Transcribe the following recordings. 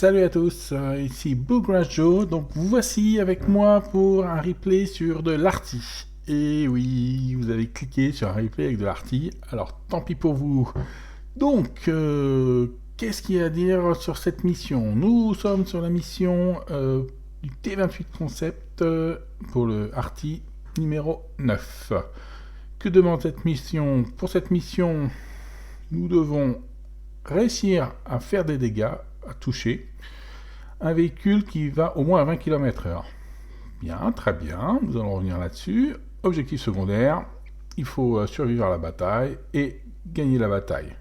Salut à tous, ici Bluegrass Joe. Donc vous voici avec moi pour un replay sur de l'Arty. Et oui, vous avez cliqué sur un replay avec de l'Arty, alors tant pis pour vous. Donc, qu'est-ce qu'il y a à dire sur cette mission? Nous sommes sur la mission du T28 Concept pour le Arty numéro 9. Que demande cette mission? Pour cette mission, nous devons réussir à faire des dégâts, à toucher un véhicule qui va au moins à 20 km/h. Bien, très bien, nous allons revenir là-dessus. Objectif secondaire, il faut survivre à la bataille et gagner la bataille.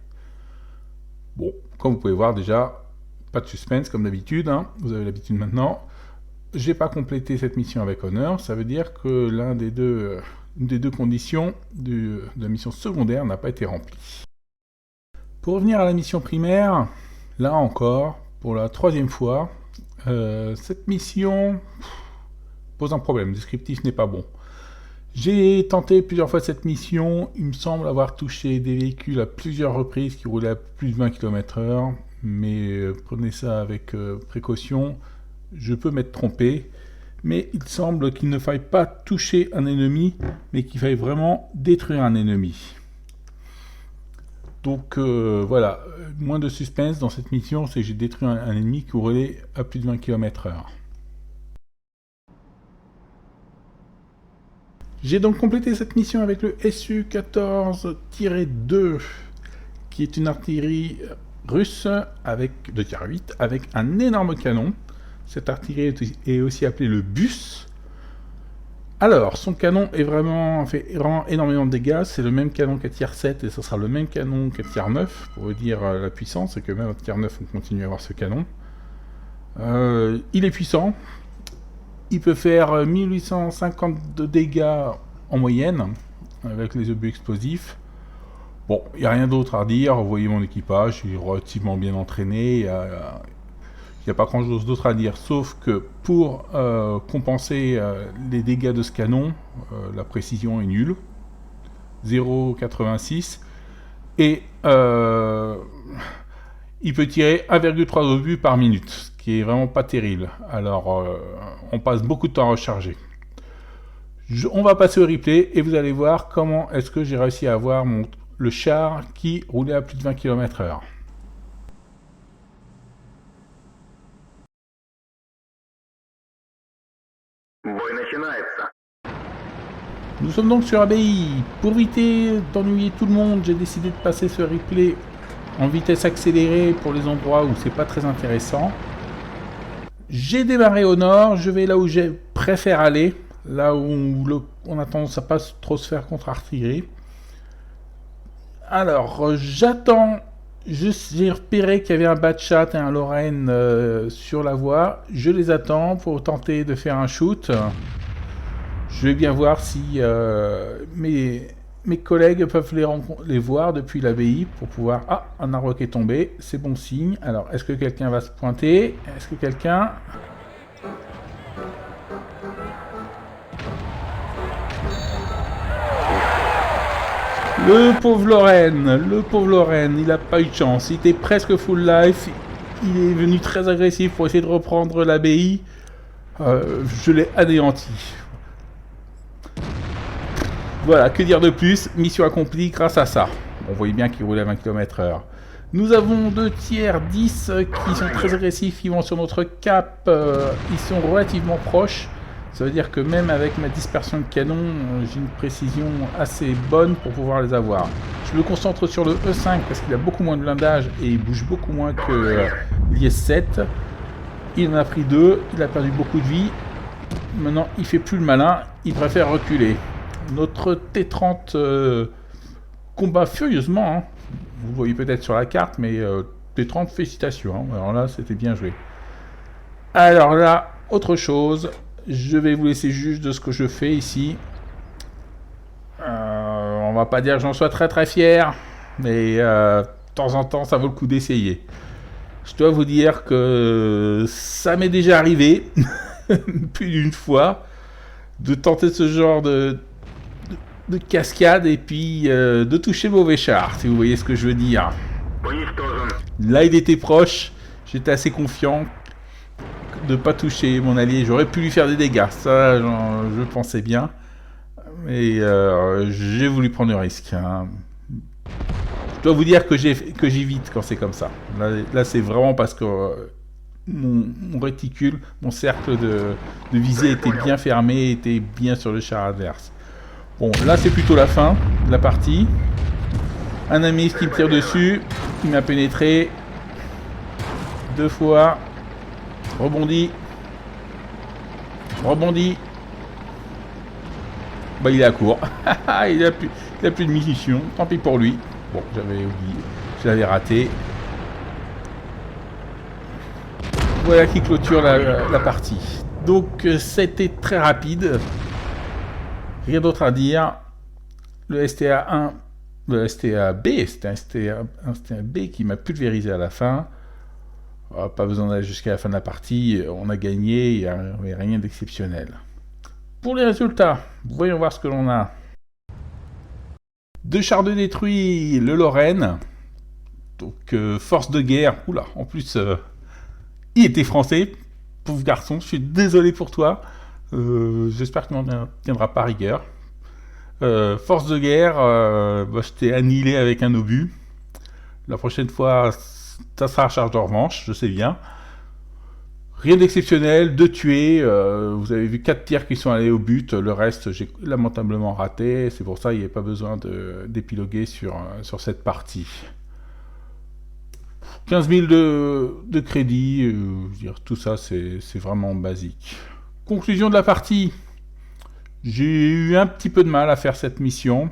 Bon, comme vous pouvez voir déjà, pas de suspense comme d'habitude, hein. Vous avez l'habitude maintenant. J'ai pas complété cette mission avec honneur, ça veut dire que une des deux conditions de la mission secondaire n'a pas été remplie. Pour revenir à la mission primaire, là encore, pour la troisième fois, cette mission pose un problème, le descriptif n'est pas bon. J'ai tenté plusieurs fois cette mission, il me semble avoir touché des véhicules à plusieurs reprises qui roulaient à plus de 20 km/h, mais prenez ça avec précaution, je peux m'être trompé, mais il semble qu'il ne faille pas toucher un ennemi, mais qu'il faille vraiment détruire un ennemi. Donc voilà, moins de suspense dans cette mission, c'est que j'ai détruit un ennemi qui roulait à plus de 20 km/h. J'ai donc complété cette mission avec le Su-14-2, qui est une artillerie russe de tir 8 avec un énorme canon. Cette artillerie est aussi appelée le bus. Alors, son canon fait vraiment énormément de dégâts, c'est le même canon qu'à tir 7 et ce sera le même canon qu'à tir 9, pour vous dire la puissance, c'est que même à tir 9 on continue à avoir ce canon. Il est puissant, il peut faire 1850 de dégâts en moyenne, avec les obus explosifs. Bon, il n'y a rien d'autre à dire, vous voyez mon équipage, il est relativement bien entraîné, il n'y a pas grand chose d'autre à dire, sauf que pour compenser les dégâts de ce canon, la précision est nulle, 0,86, et il peut tirer 1,3 obus par minute, ce qui est vraiment pas terrible. Alors, on passe beaucoup de temps à recharger. On va passer au replay, et vous allez voir comment est-ce que j'ai réussi à avoir le char qui roulait à plus de 20 km/h. Nous sommes donc sur ABI. Pour éviter d'ennuyer tout le monde, j'ai décidé de passer ce replay en vitesse accélérée pour les endroits où c'est pas très intéressant. J'ai démarré au nord, je vais là où je préfère aller, là où on a tendance à pas trop se faire contre-artillerie. Alors, j'attends, j'ai repéré qu'il y avait un Batchat et un Lorraine sur la voie, je les attends pour tenter de faire un shoot. Je vais bien voir si mes collègues peuvent les voir depuis l'ABI pour pouvoir... Ah, un arbre qui est tombé, c'est bon signe. Alors, est-ce que quelqu'un va se pointer? Est-ce que quelqu'un... Le pauvre Lorraine, il n'a pas eu de chance. Il était presque full life, il est venu très agressif pour essayer de reprendre l'ABI. Je l'ai anéanti. Voilà, que dire de plus? Mission accomplie grâce à ça. On voyait bien qu'il roulait à 20 km/h. Nous avons deux tiers 10 qui sont très agressifs, ils vont sur notre cap, ils sont relativement proches. Ça veut dire que même avec ma dispersion de canon, j'ai une précision assez bonne pour pouvoir les avoir. Je me concentre sur le E5 parce qu'il a beaucoup moins de blindage et il bouge beaucoup moins que l'IS-7. Il en a pris 2, il a perdu beaucoup de vie. Maintenant, il fait plus le malin, il préfère reculer. Notre T30 combat furieusement, hein. Vous voyez peut-être sur la carte, mais T30, félicitations, hein. Alors là, c'était bien joué. Alors là, autre chose, je vais vous laisser juge de ce que je fais ici. On va pas dire que j'en sois très très fier, mais de temps en temps, ça vaut le coup d'essayer. Je dois vous dire que ça m'est déjà arrivé, plus d'une fois, de tenter ce genre de cascade et puis de toucher le mauvais char, si vous voyez ce que je veux dire. Là, il était proche, j'étais assez confiant de ne pas toucher mon allié. J'aurais pu lui faire des dégâts, ça je pensais bien. Mais j'ai voulu prendre le risque. Hein. Je dois vous dire que j'évite quand c'est comme ça. Là c'est vraiment parce que mon réticule, mon cercle de visée était bien fermé, était bien sur le char adverse. Bon, là c'est plutôt la fin de la partie. Un ami qui me tire dessus, qui m'a pénétré 2 fois. Rebondit. Bah il est à court. il a plus de munitions. Tant pis pour lui. Bon, j'avais oublié. Je l'avais raté. Voilà qui clôture la partie. Donc c'était très rapide. Rien d'autre à dire. Le STA1, le STA-B, c'était un STA-B qui m'a pulvérisé à la fin. Pas besoin d'aller jusqu'à la fin de la partie. On a gagné, il n'y avait rien d'exceptionnel. Pour les résultats, voyons voir ce que l'on a. 2 chars de détruits, le Lorraine. Donc force de guerre. Oula, en plus, il était français. Pauvre garçon, je suis désolé pour toi. J'espère que tu n'en tiendras pas rigueur. Force de guerre, je t'ai annihilé avec un obus. La prochaine fois, ça sera charge de revanche, je sais bien. Rien d'exceptionnel, 2 tués. Vous avez vu 4 tirs qui sont allés au but. Le reste, j'ai lamentablement raté. C'est pour ça qu'il n'y avait pas besoin d'épiloguer sur cette partie. 15 000 de crédit. Je veux dire, tout ça, c'est vraiment basique. Conclusion de la partie. J'ai eu un petit peu de mal à faire cette mission.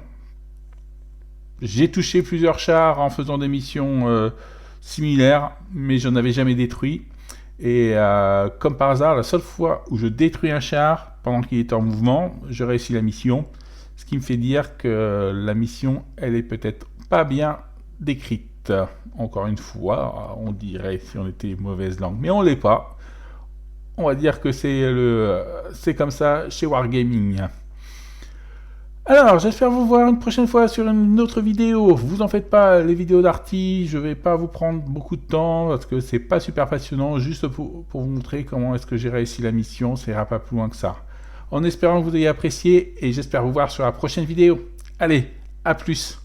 J'ai touché plusieurs chars en faisant des missions similaires, mais je n'en avais jamais détruit. Et comme par hasard, la seule fois où je détruis un char pendant qu'il est en mouvement, je réussis la mission. Ce qui me fait dire que la mission, elle est peut-être pas bien décrite. Encore une fois, on dirait si on était mauvaise langue, mais on l'est pas. On va dire que c'est comme ça chez Wargaming. Alors, j'espère vous voir une prochaine fois sur une autre vidéo. Vous en faites pas, les vidéos d'Arty, je vais pas vous prendre beaucoup de temps parce que c'est pas super passionnant, juste pour vous montrer comment est-ce que j'ai réussi la mission, ça ira pas plus loin que ça. En espérant que vous ayez apprécié et j'espère vous voir sur la prochaine vidéo. Allez, à plus!